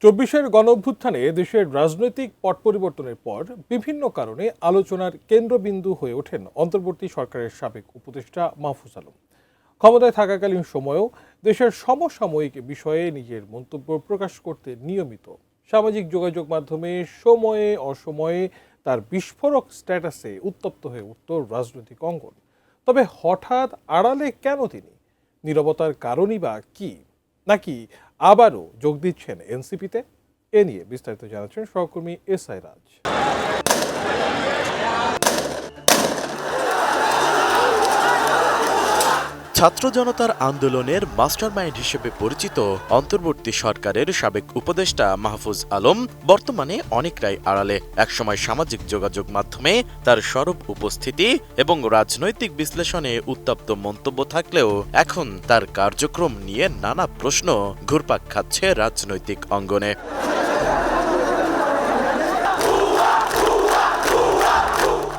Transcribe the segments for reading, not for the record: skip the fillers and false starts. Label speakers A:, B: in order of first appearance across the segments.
A: চব্বিশের গণঅভ্যুত্থানে দেশের রাজনৈতিক পট পরিবর্তনের পর বিভিন্ন কারণে আলোচনার কেন্দ্রবিন্দু হয়ে ওঠেন অন্তর্বর্তী সরকারের সাবেক উপদেষ্টা মাহফুজ আলম। ক্ষমতায় থাকাকালীন সময়েও দেশের সমসাময়িক বিষয়ে নিজের মন্তব্য প্রকাশ করতে নিয়মিত সামাজিক যোগাযোগ মাধ্যমে সময়ে অসময়ে তার বিস্ফোরক স্ট্যাটাসে উত্তপ্ত হয়ে উঠত রাজনৈতিক অঙ্গন। তবে হঠাৎ আড়ালে কেন তিনি? নীরবতার কারণই বা কি? নাকি আবারও যোগ দিচ্ছেন এনসিপিতে? এ নিয়ে বিস্তারিত জানাচ্ছেন সহকর্মী এসআই রাজ।
B: ছাত্র জনতার আন্দোলনের মাস্টারমাইন্ড হিসেবে পরিচিত অন্তর্বর্তী সরকারের সাবেক উপদেষ্টা মাহফুজ আলম বর্তমানে অনেকটাই আড়ালে। একসময় সামাজিক যোগাযোগ মাধ্যমে তার সরব উপস্থিতি এবং রাজনৈতিক বিশ্লেষণে উত্তপ্ত মন্তব্য থাকলেও এখন তার কার্যক্রম নিয়ে নানা প্রশ্ন ঘুরপাক খাচ্ছে রাজনৈতিক অঙ্গনে।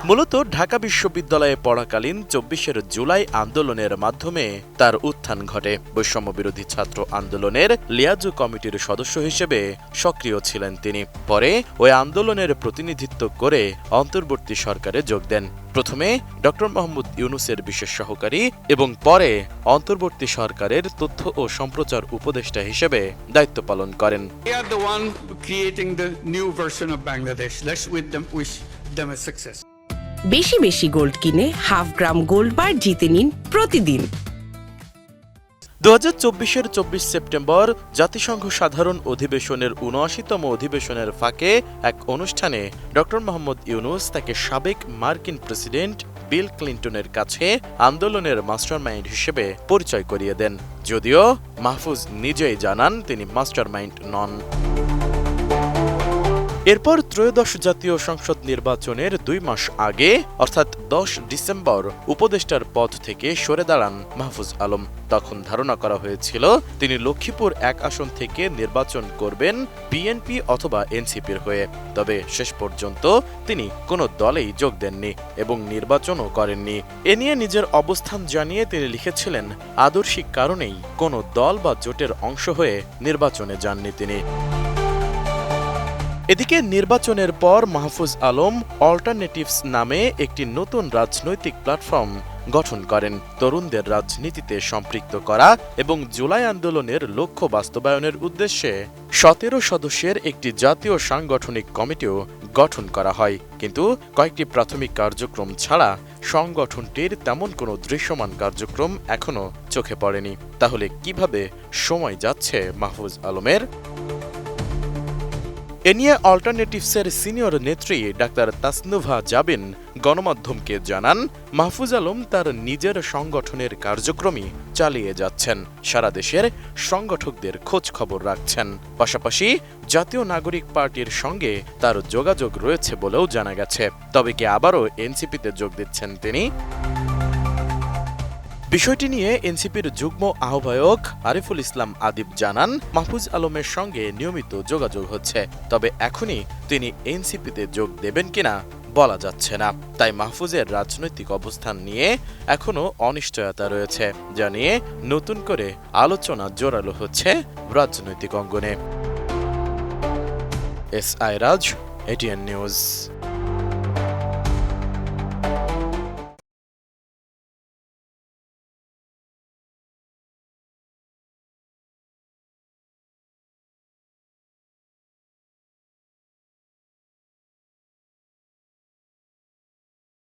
B: মূলত ঢাকা বিশ্ববিদ্যালয়ে পড়াকালীন ২৪ জুলাই আন্দোলনের মাধ্যমে তার উত্থান ঘটে। বৈষম্য বিরোধী ছাত্র আন্দোলনের লিয়াজু কমিটির সদস্য হিসেবে সক্রিয় ছিলেন তিনি। পরে ওই আন্দোলনের প্রতিনিধিত্ব করে অন্তর্বর্তী সরকারে যোগ দেন। প্রথমে ডক্টর মোহাম্মদ ইউনূসের বিশেষ সহকারী এবং পরে অন্তর্বর্তী সরকারের তথ্য ও সম্প্রচার উপদেষ্টা হিসেবে দায়িত্ব পালন করেন।
C: বেশি বেশি গোল্ড কিনে হাফ গ্রাম গোল্ড বার জিতে নিন প্রতিদিন।
B: ২০২৪-এর ২৪ সেপ্টেম্বর জাতিসংঘ সাধারণ অধিবেশনের ৭৯তম অধিবেশনের ফাঁকে এক অনুষ্ঠানে ডক্টর মোহাম্মদ ইউনূস তাকে সাবেক মার্কিন প্রেসিডেন্ট বিল ক্লিন্টনের কাছে আন্দোলনের মাস্টারমাইন্ড হিসেবে পরিচয় করিয়ে দেন। যদিও মাহফুজ নিজেই জানান তিনি মাস্টারমাইন্ড নন। এরপর ত্রয়োদশ জাতীয় সংসদ নির্বাচনের ২ মাস আগে অর্থাৎ ১০ ডিসেম্বর উপদেষ্টার পদ থেকে সরে দাঁড়ান মাহফুজ আলম। তখন ধারণা করা হয়েছিল তিনি লক্ষ্মীপুর ১ আসন থেকে নির্বাচন করবেন বিএনপি অথবা এনসিপির হয়ে। তবে শেষ পর্যন্ত তিনি কোনো দলেই যোগ দেননি এবং নির্বাচনও করেননি। এ নিয়ে নিজের অবস্থান জানিয়ে তিনি লিখেছিলেন, আদর্শিক কারণেই কোনো দল বা জোটের অংশ হয়ে নির্বাচনে যাননি তিনি। এদিকে নির্বাচনের পর মাহফুজ আলম অল্টারনেটিভস নামে একটি নতুন রাজনৈতিক প্ল্যাটফর্ম গঠন করেন। তরুণদের রাজনীতিতে সম্পৃক্ত করা এবং জুলাই আন্দোলনের লক্ষ্য বাস্তবায়নের উদ্দেশ্যে ১৭ সদস্যের একটি জাতীয় সাংগঠনিক কমিটিও গঠন করা হয়। কিন্তু কয়েকটি প্রাথমিক কার্যক্রম ছাড়া সংগঠনটির তেমন কোনো দৃশ্যমান কার্যক্রম এখনো চোখে পড়েনি। তাহলে কিভাবে সময় যাচ্ছে মাহফুজ আলমের? এ নিয়ে অল্টারনেটিভসের সিনিয়র নেত্রী ডাক্তার তাসনুভা জাবিন গণমাধ্যমকে জানান, মাহফুজ আলম তার নিজের সংগঠনের কার্যক্রমই চালিয়ে যাচ্ছেন, সারা দেশের সংগঠকদের খোঁজ খবর রাখছেন। পাশাপাশি জাতীয় নাগরিক পার্টির সঙ্গে তার যোগাযোগ রয়েছে বলেও জানা গেছে। তবে কি আবারও এনসিপিতে যোগ দিচ্ছেন তিনি? বিষয়টি নিয়ে এনসিপির যুগ্ম আহ্বায়ক আরিফুল ইসলাম আদিব জানান, মাহফুজ আলমের সঙ্গে নিয়মিত যোগাযোগ হচ্ছে, তবে এখনই তিনি এনসিপিতে যোগ দেবেন কিনা বলা যাচ্ছে না। তাই মাহফুজের রাজনৈতিক অবস্থান নিয়ে এখনো অনিশ্চয়তা রয়েছে, যা নিয়ে নতুন করে আলোচনা জোরালো হচ্ছে রাজনৈতিক অঙ্গনে। এসআই রাজ, এটিএন নিউজ।